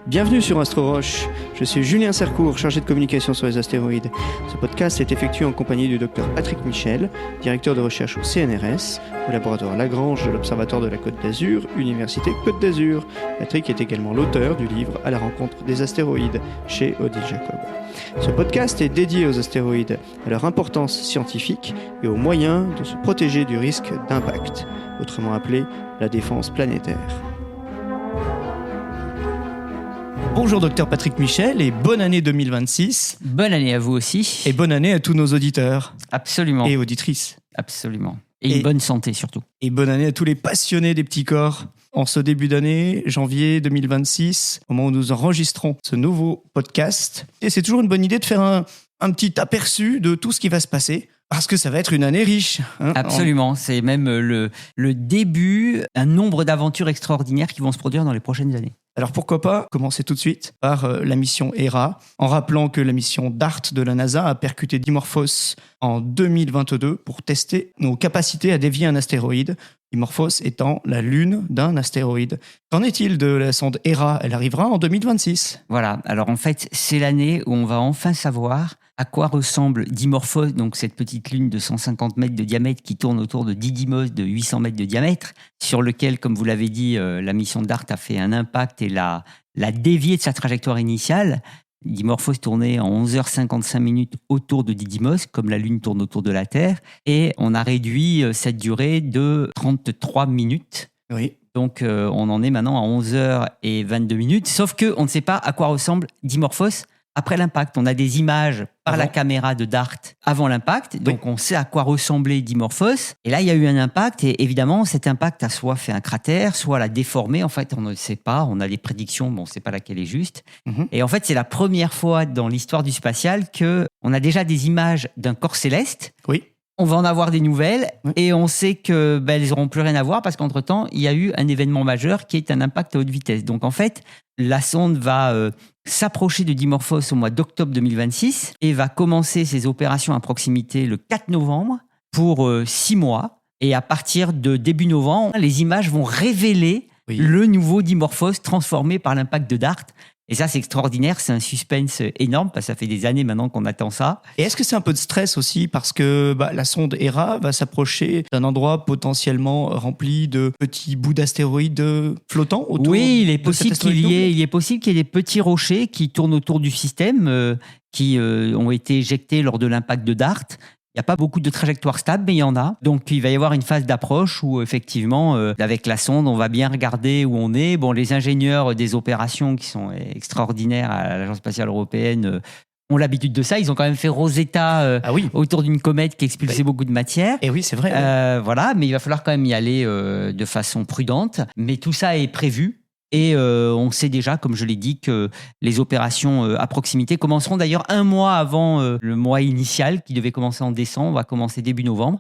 Bienvenue sur AstroRoche, je suis Julien Sercourt, chargé de communication sur les astéroïdes. Ce podcast est effectué en compagnie du Dr Patrick Michel, directeur de recherche au CNRS, au laboratoire Lagrange de l'Observatoire de la Côte d'Azur, Université Côte d'Azur. Patrick est également l'auteur du livre À la rencontre des astéroïdes, chez Odile Jacob. Ce podcast est dédié aux astéroïdes, à leur importance scientifique et aux moyens de se protéger du risque d'impact, autrement appelé la défense planétaire. Bonjour Dr Patrick Michel et bonne année 2026. Bonne année à vous aussi. Et bonne année à tous nos auditeurs. Absolument. Et auditrices. Absolument. Et une bonne santé surtout. Et bonne année à tous les passionnés des petits corps. En ce début d'année, janvier 2026, au moment où nous enregistrons ce nouveau podcast. Et c'est toujours une bonne idée de faire un petit aperçu de tout ce qui va se passer. Parce que ça va être une année riche. Absolument. C'est même le début d'un nombre d'aventures extraordinaires qui vont se produire dans les prochaines années. Alors pourquoi pas commencer tout de suite par la mission Hera, en rappelant que la mission DART de la NASA a percuté Dimorphos en 2022 pour tester nos capacités à dévier un astéroïde, Dimorphos étant la lune d'un astéroïde. Qu'en est-il de la sonde Hera ? Elle arrivera en 2026. Voilà, alors en fait, c'est l'année où on va enfin savoir à quoi ressemble Dimorphos, donc cette petite lune de 150 mètres de diamètre qui tourne autour de Didymos de 800 mètres de diamètre, sur lequel, comme vous l'avez dit, la mission DART a fait un impact et l'a dévié de sa trajectoire initiale. Dimorphos tournait en 11h55 autour de Didymos, comme la Lune tourne autour de la Terre, et on a réduit cette durée de 33 minutes. Oui. Donc on en est maintenant à 11h22, sauf qu'on ne sait pas à quoi ressemble Dimorphos après l'impact. On a des images par la caméra de DART avant l'impact, donc on sait à quoi ressemblait Dimorphos. Et là, il y a eu un impact, et évidemment, cet impact a soit fait un cratère, soit l'a déformé. En fait, on ne sait pas, on a des prédictions, mais on ne sait pas laquelle est juste. Et en fait, c'est la première fois dans l'histoire du spatial qu'on a déjà des images d'un corps céleste. Oui. On va en avoir des nouvelles, et on sait que elles n'auront plus rien à voir parce qu'entre-temps, il y a eu un événement majeur qui est un impact à haute vitesse. Donc en fait, la sonde va s'approcher de Dimorphos au mois d'octobre 2026 et va commencer ses opérations à proximité le 4 novembre pour 6 mois. Et à partir de début novembre, les images vont révéler le nouveau Dimorphos transformé par l'impact de DART. Et ça, c'est extraordinaire, c'est un suspense énorme, parce que ça fait des années maintenant qu'on attend ça. Et est-ce que c'est un peu de stress aussi, parce que la sonde Hera va s'approcher d'un endroit potentiellement rempli de petits bouts d'astéroïdes flottants autour? Oui, il est possible qu'il y ait des petits rochers qui tournent autour du système, qui ont été éjectés lors de l'impact de DART. Il n'y a pas beaucoup de trajectoires stables, mais il y en a. Donc, il va y avoir une phase d'approche où, effectivement, avec la sonde, on va bien regarder où on est. Bon, les ingénieurs des opérations qui sont extraordinaires à l'Agence spatiale européenne ont l'habitude de ça. Ils ont quand même fait Rosetta autour d'une comète qui expulsait beaucoup de matière. Et oui, c'est vrai. Voilà, mais il va falloir quand même y aller de façon prudente. Mais tout ça est prévu. Et on sait déjà, comme je l'ai dit, que les opérations à proximité commenceront d'ailleurs un mois avant le mois initial qui devait commencer en décembre. On va commencer début novembre.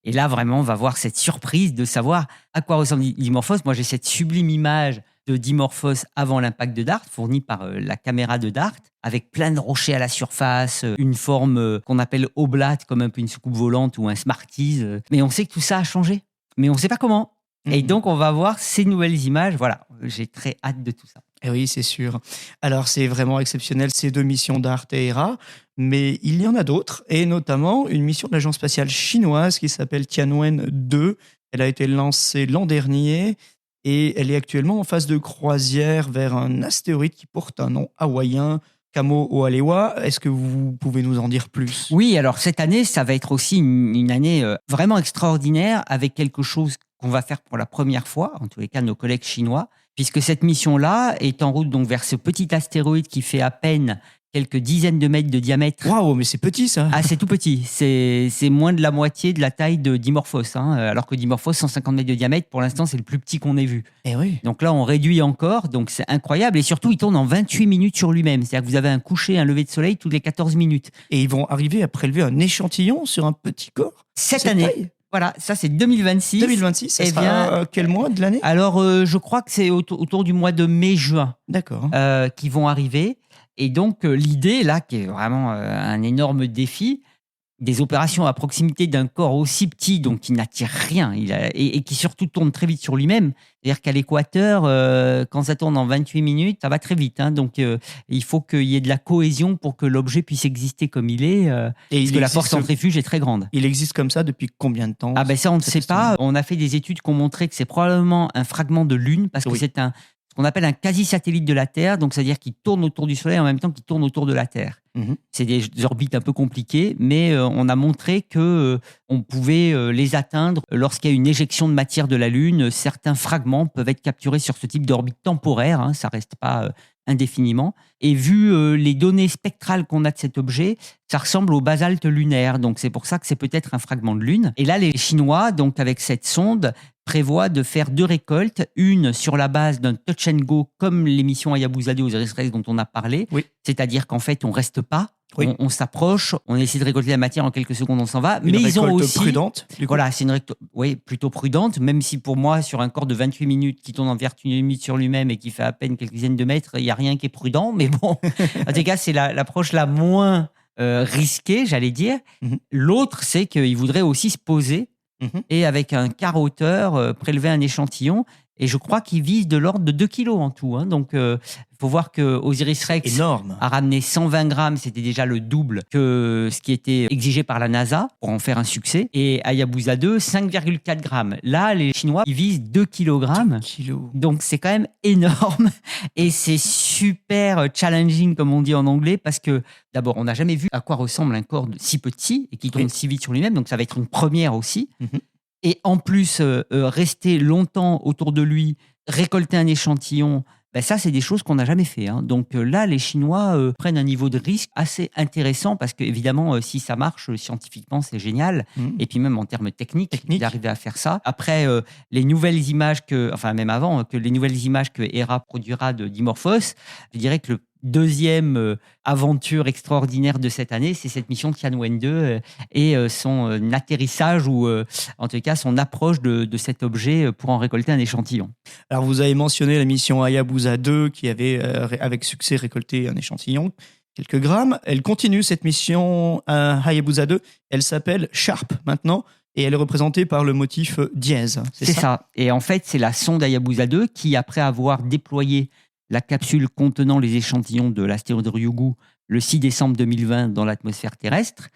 Et là, vraiment, on va voir cette surprise de savoir à quoi ressemble Dimorphos. Moi, j'ai cette sublime image de Dimorphos avant l'impact de DART, fournie par la caméra de DART, avec plein de rochers à la surface, une forme qu'on appelle oblate, comme un peu une soucoupe volante ou un Smarties. Mais on sait que tout ça a changé. Mais on ne sait pas comment. Et donc, on va voir ces nouvelles images. Voilà, j'ai très hâte de tout ça. Et oui, c'est sûr. Alors, c'est vraiment exceptionnel, ces deux missions DART et Hera, mais il y en a d'autres, et notamment une mission de l'agence spatiale chinoise qui s'appelle Tianwen-2. Elle a été lancée l'an dernier, et elle est actuellement en phase de croisière vers un astéroïde qui porte un nom hawaïen, Kamo'olawa. Est-ce que vous pouvez nous en dire plus ? Oui, alors cette année, ça va être aussi une année vraiment extraordinaire, avec quelque chose qu'on va faire pour la première fois, en tous les cas nos collègues chinois, puisque cette mission-là est en route donc vers ce petit astéroïde qui fait à peine quelques dizaines de mètres de diamètre. Waouh, mais c'est petit ça. Ah, c'est tout petit. C'est moins de la moitié de la taille de Dimorphos. Alors que Dimorphos, 150 mètres de diamètre, pour l'instant, c'est le plus petit qu'on ait vu. Eh oui. Donc là, on réduit encore. Donc c'est incroyable. Et surtout, il tourne en 28 minutes sur lui-même. C'est-à-dire que vous avez un coucher, un lever de soleil toutes les 14 minutes. Et ils vont arriver à prélever un échantillon sur un petit corps cette année. Taille. Voilà, ça c'est 2026. 2026, ça sera quel mois de l'année ? Alors, je crois que c'est autour du mois de mai-juin. D'accord. Qui vont arriver. Et donc, l'idée, là, qui est vraiment un énorme défi, des opérations à proximité d'un corps aussi petit, donc qui n'attire rien, et qui surtout tourne très vite sur lui-même. C'est-à-dire qu'à l'équateur, quand ça tourne en 28 minutes, ça va très vite. Donc, il faut qu'il y ait de la cohésion pour que l'objet puisse exister comme il est, parce que la force centrifuge est très grande. Il existe comme ça depuis combien de temps? Ça, on ne sait pas. On a fait des études qui ont montré que c'est probablement un fragment de Lune, parce que c'est ce qu'on appelle un quasi-satellite de la Terre, donc c'est-à-dire qu'il tourne autour du Soleil en même temps qu'il tourne autour de la Terre. C'est des orbites un peu compliquées, mais on a montré que on pouvait les atteindre lorsqu'il y a une éjection de matière de la Lune. Certains fragments peuvent être capturés sur ce type d'orbite temporaire, ça reste pas indéfiniment. Et vu les données spectrales qu'on a de cet objet, ça ressemble au basalte lunaire, donc c'est pour ça que c'est peut-être un fragment de Lune. Et là, les Chinois, donc avec cette sonde, prévoit de faire 2 récoltes, une sur la base d'un touch and go comme l'émission Hayabusa 2 Osiris-Rex dont on a parlé, c'est-à-dire qu'en fait on reste pas, on s'approche, on essaie de récolter la matière en quelques secondes, on s'en va. Une récolte prudente. Voilà, c'est une récolte plutôt prudente, même si pour moi sur un corps de 28 minutes qui tourne en 28 minutes sur lui-même et qui fait à peine quelques dizaines de mètres, il n'y a rien qui est prudent, mais bon, en tout cas c'est l'approche la moins risquée, j'allais dire. L'autre, c'est qu'il voudrait aussi se poser et avec un quart hauteur, prélever un échantillon. Et je crois qu'il vise de l'ordre de 2 kilos en tout. Donc, il faut voir que Osiris-Rex a ramené 120 grammes. C'était déjà le double que ce qui était exigé par la NASA pour en faire un succès. Et Hayabusa 2, 5,4 grammes. Là, les Chinois, ils visent 2 kilogrammes. 2 kilos. Donc, c'est quand même énorme. Et c'est super challenging, comme on dit en anglais, parce que d'abord, on n'a jamais vu à quoi ressemble un corps si petit et qui tourne si vite sur lui-même. Donc, ça va être une première aussi. Et en plus, rester longtemps autour de lui, récolter un échantillon, ça, c'est des choses qu'on n'a jamais fait. Donc là, les Chinois prennent un niveau de risque assez intéressant parce qu'évidemment, si ça marche scientifiquement, c'est génial. Et puis même en termes techniques, d'arriver à faire ça. Après, les nouvelles images même avant, que les nouvelles images que Hera produira de Dimorphos, je dirais que le deuxième aventure extraordinaire de cette année, c'est cette mission Tianwen 2 et son atterrissage ou en tout cas son approche de cet objet pour en récolter un échantillon. Alors vous avez mentionné la mission Hayabusa 2 qui avait avec succès récolté un échantillon, quelques grammes. Elle continue cette mission Hayabusa 2, elle s'appelle Sharp maintenant. Et elle est représentée par le motif dièse. C'est ça. Et en fait, c'est la sonde Hayabusa 2 qui, après avoir déployé la capsule contenant les échantillons de l'astéroïde Ryugu le 6 décembre 2020 dans l'atmosphère terrestre,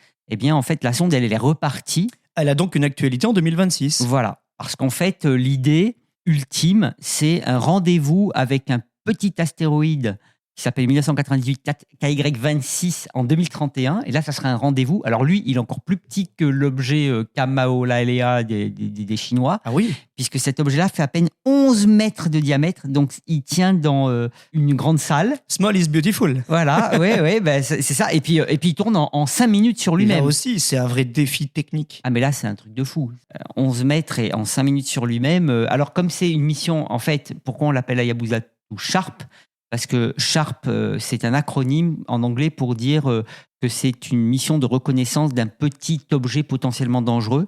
en fait, la sonde, elle est repartie. Elle a donc une actualité en 2026. Voilà, parce qu'en fait, l'idée ultime, c'est un rendez-vous avec un petit astéroïde qui s'appelle 1998 KY26 en 2031. Et là, ça sera un rendez-vous. Alors lui, il est encore plus petit que l'objet Kamaolalea des Chinois. Ah oui. Puisque cet objet-là fait à peine 11 mètres de diamètre. Donc, il tient dans une grande salle. Small is beautiful. Voilà, oui, c'est ça. Et puis, il tourne en 5 minutes sur lui-même. Là aussi, c'est un vrai défi technique. Ah, mais là, c'est un truc de fou. 11 mètres et en 5 minutes sur lui-même. Alors, comme c'est une mission, en fait, pourquoi on l'appelle Hayabusa ou Sharp ? Parce que Sharp, c'est un acronyme en anglais pour dire que c'est une mission de reconnaissance d'un petit objet potentiellement dangereux.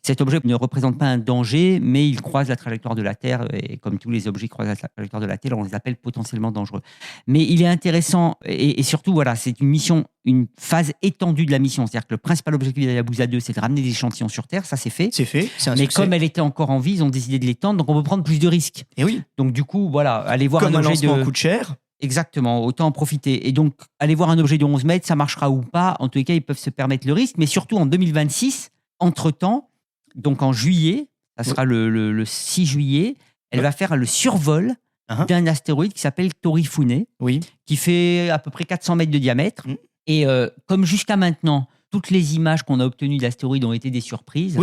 Cet objet ne représente pas un danger, mais il croise la trajectoire de la Terre, et comme tous les objets croisent la trajectoire de la Terre, on les appelle potentiellement dangereux. Mais il est intéressant, et surtout, voilà, c'est une mission, une phase étendue de la mission. C'est-à-dire que le principal objectif de Hayabusa 2, c'est de ramener des échantillons sur Terre, ça c'est fait. C'est fait, c'est un Mais succès. Comme elle était encore en vie, ils ont décidé de l'étendre, donc on peut prendre plus de risques. Et oui. Donc du coup, voilà, aller voir comme un objet lancement coûte cher. Exactement, autant en profiter. Et donc, aller voir un objet de 11 mètres, ça marchera ou pas. En tous les cas, ils peuvent se permettre le risque. Mais surtout, en 2026, entre-temps, donc en juillet, ça sera le 6 juillet, elle va faire le survol d'un astéroïde qui s'appelle Torifune, qui fait à peu près 400 mètres de diamètre. Et comme jusqu'à maintenant, toutes les images qu'on a obtenues de l'astéroïde ont été des surprises,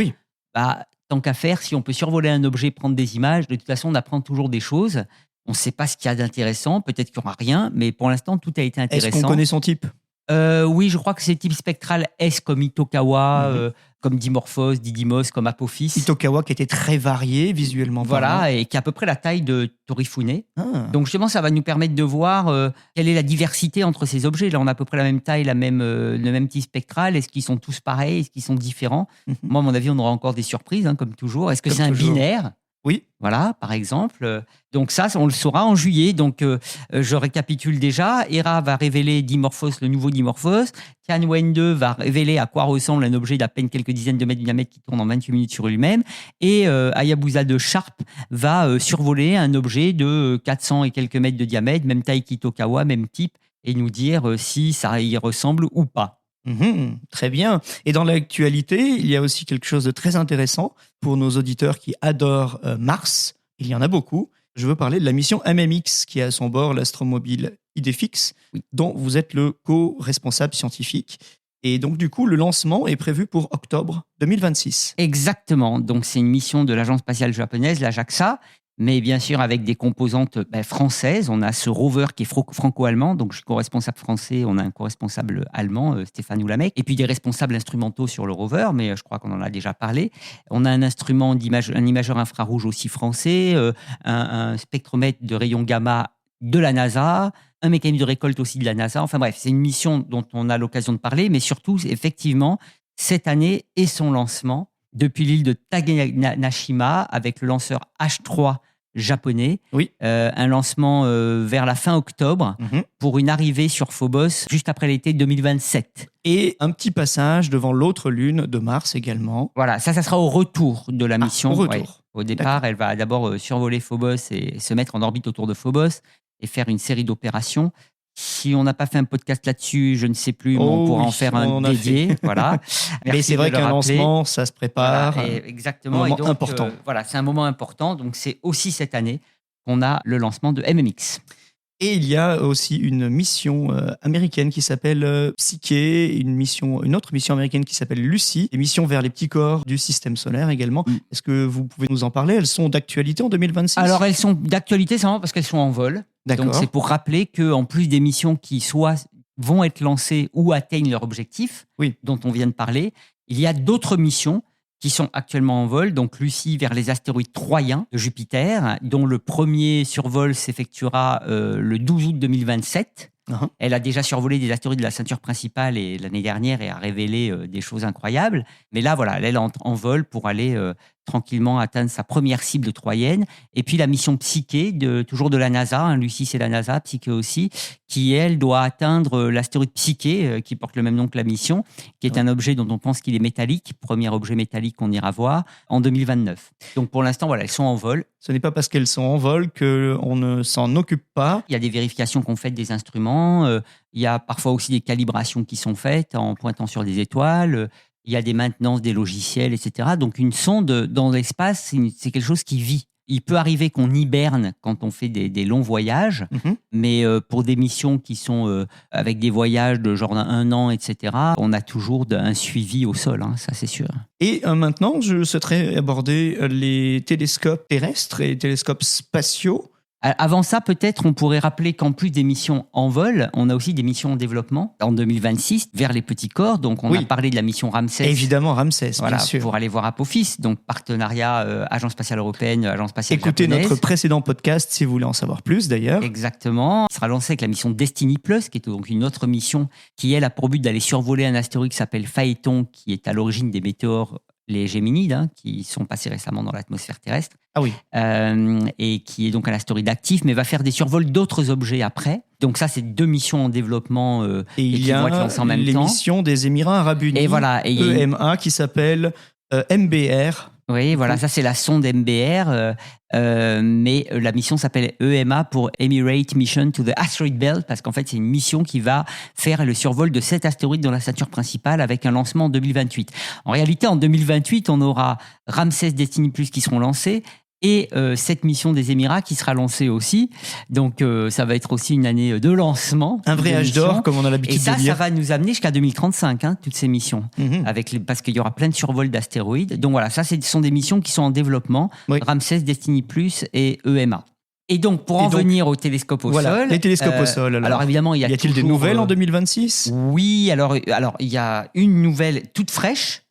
tant qu'à faire, si on peut survoler un objet, prendre des images, de toute façon, on apprend toujours des choses. On ne sait pas ce qu'il y a d'intéressant, peut-être qu'il n'y aura rien, mais pour l'instant, tout a été intéressant. Est-ce qu'on connaît son type ? Oui, je crois que c'est type spectral S comme Itokawa, comme Dimorphos, Didymos, comme Apophis. Itokawa qui était très varié visuellement. Voilà, et qui a à peu près la taille de Torifune. Donc justement, ça va nous permettre de voir quelle est la diversité entre ces objets. Là, on a à peu près la même taille, le même type spectral. Est-ce qu'ils sont tous pareils ? Est-ce qu'ils sont différents ? Moi, à mon avis, on aura encore des surprises, comme toujours. Est-ce que c'est un binaire ? Oui. Voilà, par exemple. Donc ça, on le saura en juillet. Donc, je récapitule déjà. Hera va révéler Dimorphos, le nouveau Dimorphos. Tianwen 2 va révéler à quoi ressemble un objet d'à peine quelques dizaines de mètres de diamètre qui tourne en 28 minutes sur lui-même. Et Hayabusa 2 Sharp va survoler un objet de 400 et quelques mètres de diamètre, même taille qu'Itokawa, même type, et nous dire si ça y ressemble ou pas. Très bien. Et dans l'actualité, il y a aussi quelque chose de très intéressant pour nos auditeurs qui adorent Mars. Il y en a beaucoup. Je veux parler de la mission MMX qui a à son bord l'astromobile Idefix, dont vous êtes le co-responsable scientifique. Et donc, du coup, le lancement est prévu pour octobre 2026. Exactement. Donc, c'est une mission de l'agence spatiale japonaise, la JAXA, mais bien sûr avec des composantes françaises. On a ce rover qui est franco-allemand, donc je suis co-responsable français, on a un co-responsable allemand, Stéphane Oulamec, et puis des responsables instrumentaux sur le rover, mais je crois qu'on en a déjà parlé. On a un instrument un imageur infrarouge aussi français, un spectromètre de rayons gamma de la NASA, un mécanisme de récolte aussi de la NASA. Enfin bref, c'est une mission dont on a l'occasion de parler, mais surtout, effectivement, cette année et son lancement, depuis l'île de Tagenashima avec le lanceur H3 japonais. Oui. Un lancement vers la fin octobre pour une arrivée sur Phobos juste après l'été 2027. Et un petit passage devant l'autre lune de Mars également. Voilà, ça sera au retour de la mission. Au retour. Ouais. Au départ, elle va d'abord survoler Phobos et se mettre en orbite autour de Phobos et faire une série d'opérations. Si on n'a pas fait un podcast là-dessus, je ne sais plus, mais on pourra en faire un dédié. Voilà. Mais c'est vrai qu'un lancement, ça se prépare. Voilà, exactement. Un moment important. Voilà, c'est un moment important. Donc, c'est aussi cette année qu'on a le lancement de MMX. Et il y a aussi une mission américaine qui s'appelle Psyche, une autre mission américaine qui s'appelle Lucie, des missions vers les petits corps du système solaire également. Est-ce que vous pouvez nous en parler? Elles sont d'actualité en 2026? Alors, elles sont d'actualité simplement parce qu'elles sont en vol. D'accord. Donc, c'est pour rappeler qu'en plus des missions qui soit vont être lancées ou atteignent leur objectif, dont on vient de parler, il y a d'autres missions qui sont actuellement en vol. Donc, Lucie vers les astéroïdes troyens de Jupiter, dont le premier survol s'effectuera le 12 août 2027. Elle a déjà survolé des astéroïdes de la ceinture principale l'année dernière et a révélé des choses incroyables. Mais là, voilà, elle entre en vol pour aller tranquillement atteindre sa première cible troyenne. Et puis la mission Psyche, toujours de la NASA, Lucie c'est la NASA, Psyche aussi, qui elle doit atteindre l'astéroïde Psyche, qui porte le même nom que la mission, qui est un objet dont on pense qu'il est métallique, premier objet métallique qu'on ira voir, en 2029. Donc pour l'instant, voilà, elles sont en vol. Ce n'est pas parce qu'elles sont en vol qu'on ne s'en occupe pas. Il y a des vérifications qu'on fait des instruments, il y a parfois aussi des calibrations qui sont faites en pointant sur des étoiles, il y a des maintenances des logiciels, etc. Donc une sonde dans l'espace, c'est quelque chose qui vit. Il peut arriver qu'on hiberne quand on fait des longs voyages, mais pour des missions qui sont avec des voyages de genre un an, etc., on a toujours un suivi au sol, ça c'est sûr. Et maintenant, je souhaiterais aborder les télescopes terrestres et les télescopes spatiaux. Avant ça, peut-être, on pourrait rappeler qu'en plus des missions en vol, on a aussi des missions en développement en 2026 vers les petits corps. Donc, on a parlé de la mission Ramsès. Évidemment, Ramsès, voilà, bien sûr. Pour aller voir Apophis, donc partenariat Agence spatiale européenne, Agence spatiale Écoutez japonaise. notre précédent podcast si vous voulez en savoir plus, d'ailleurs. Exactement. Ça sera lancé avec la mission Destiny Plus, qui est donc une autre mission qui, elle, a pour but d'aller survoler un astéroïde qui s'appelle Phaéton, qui est à l'origine des météores, les Géminides, qui sont passés récemment dans l'atmosphère terrestre. Ah oui. Et qui est donc un astéroïde actif, mais va faire des survols d'autres objets après. Donc ça, c'est 2 missions en développement et qui vont être lancées en même temps. Il y a les missions des Émirats Arabes Unis, et voilà, EMA, qui s'appelle MBR. Oui, voilà, ça c'est la sonde MBR, mais la mission s'appelle EMA pour Emirate Mission to the Asteroid Belt, parce qu'en fait c'est une mission qui va faire le survol de 7 astéroïdes dans la ceinture principale avec un lancement en 2028. En réalité, en 2028, on aura Ramsès, Destiny Plus qui seront lancés, et cette mission des Émirats qui sera lancée aussi. Donc, ça va être aussi une année de lancement. Un vrai âge d'or, comme on a l'habitude de dire. Et ça va nous amener jusqu'à 2035, toutes ces missions, parce qu'il y aura plein de survols d'astéroïdes. Donc voilà, ça, ce sont des missions qui sont en développement. Ramsès, Destiny Plus et EMA. Et donc, pour en venir au télescope au sol... Les télescopes au sol, alors évidemment, y a-t-il des nouvelles en 2026 ? Oui, alors il y a une nouvelle toute fraîche,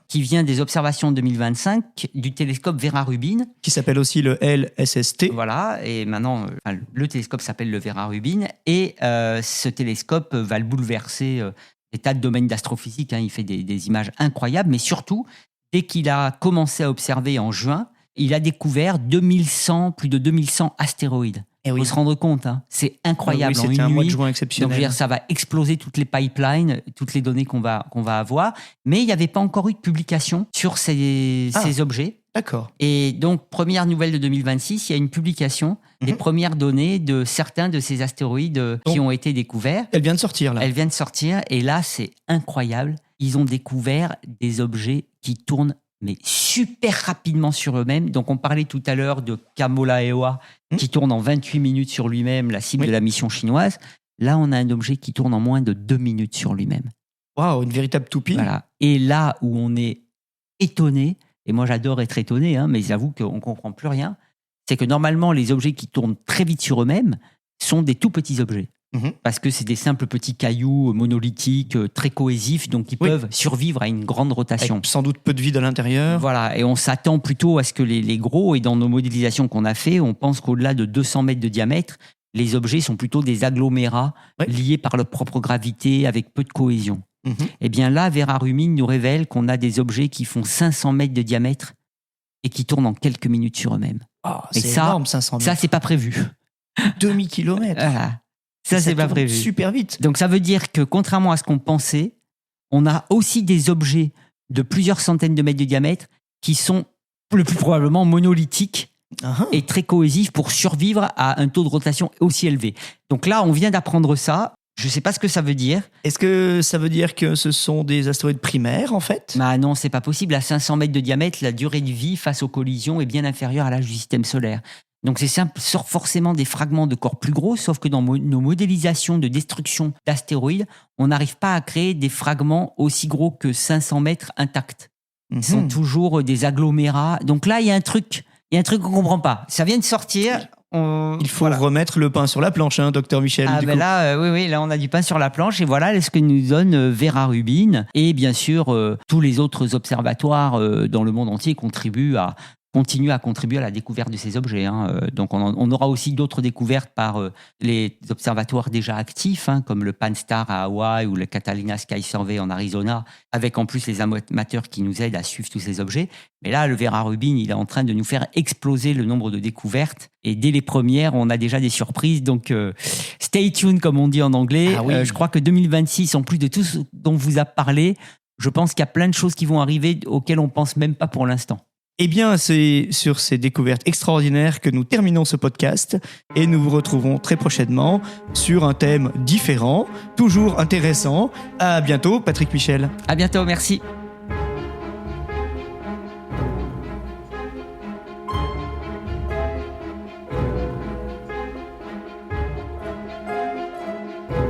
qui vient des observations de 2025 du télescope Vera Rubin. Qui s'appelle aussi le LSST. Voilà, et maintenant, le télescope s'appelle le Vera Rubin, et ce télescope va le bouleverser des tas de domaines d'astrophysique. Il fait des images incroyables, mais surtout, dès qu'il a commencé à observer en juin, il a découvert plus de 2100 astéroïdes. Eh oui. Il faut se rendre compte, hein. C'est incroyable. Ah oui, c'était en un une mois de nuit. juin Donc, exceptionnel. je veux dire, ça va exploser toutes les pipelines, toutes les données qu'on va avoir. Mais il n'y avait pas encore eu de publication sur ces objets. D'accord. Et donc, première nouvelle de 2026, il y a une publication des premières données de certains de ces astéroïdes qui ont été découverts. Elle vient de sortir, là. Elle vient de sortir. Et là, c'est incroyable. Ils ont découvert des objets qui tournent mais super rapidement sur eux-mêmes. Donc, on parlait tout à l'heure de Kamoa-Ewa qui tourne en 28 minutes sur lui-même, la cible de la mission chinoise. Là, on a un objet qui tourne en moins de 2 minutes sur lui-même. Waouh, une véritable toupie. Voilà. Et là où on est étonné, et moi j'adore être étonné, hein, mais j'avoue qu'on ne comprend plus rien, c'est que normalement, les objets qui tournent très vite sur eux-mêmes sont des tout petits objets. Parce que c'est des simples petits cailloux monolithiques, très cohésifs, donc qui peuvent survivre à une grande rotation. Avec sans doute peu de vide à l'intérieur. Voilà, et on s'attend plutôt à ce que les gros, et dans nos modélisations qu'on a fait, on pense qu'au-delà de 200 mètres de diamètre, les objets sont plutôt des agglomérats liés par leur propre gravité, avec peu de cohésion. Eh bien là, Vera Rubin nous révèle qu'on a des objets qui font 500 mètres de diamètre et qui tournent en quelques minutes sur eux-mêmes. Oh, et c'est ça, énorme, 500 mètres. Ça, c'est pas prévu. Demi-kilomètre. Voilà. Ça, c'est pas prévu. Super vite. Donc, ça veut dire que, contrairement à ce qu'on pensait, on a aussi des objets de plusieurs centaines de mètres de diamètre qui sont le plus probablement monolithiques et très cohésifs pour survivre à un taux de rotation aussi élevé. Donc là, on vient d'apprendre ça. Je ne sais pas ce que ça veut dire. Est-ce que ça veut dire que ce sont des astéroïdes primaires, en fait ? Bah non, c'est pas possible. À 500 mètres de diamètre, la durée de vie face aux collisions est bien inférieure à l'âge du système solaire. Donc c'est simple, sort forcément des fragments de corps plus gros, sauf que dans nos modélisations de destruction d'astéroïdes, on n'arrive pas à créer des fragments aussi gros que 500 mètres intacts. Ils sont toujours des agglomérats. Donc là, il y a un truc qu'on ne comprend pas. Ça vient de sortir. Il faut remettre le pain sur la planche, hein, docteur Michel. Là, oui, là, on a du pain sur la planche. Et voilà ce que nous donne Vera Rubin. Et bien sûr, tous les autres observatoires dans le monde entier continuent à contribuer à la découverte de ces objets. Donc, on aura aussi d'autres découvertes par les observatoires déjà actifs, comme le Pan-STARRS à Hawaï ou le Catalina Sky Survey en Arizona, avec en plus les amateurs qui nous aident à suivre tous ces objets. Mais là, le Vera Rubin, il est en train de nous faire exploser le nombre de découvertes. Et dès les premières, on a déjà des surprises. Donc, stay tuned, comme on dit en anglais. Je crois que 2026, en plus de tout ce dont vous a parlé, je pense qu'il y a plein de choses qui vont arriver auxquelles on ne pense même pas pour l'instant. Eh bien, c'est sur ces découvertes extraordinaires que nous terminons ce podcast et nous vous retrouvons très prochainement sur un thème différent, toujours intéressant. À bientôt, Patrick Michel. À bientôt, merci.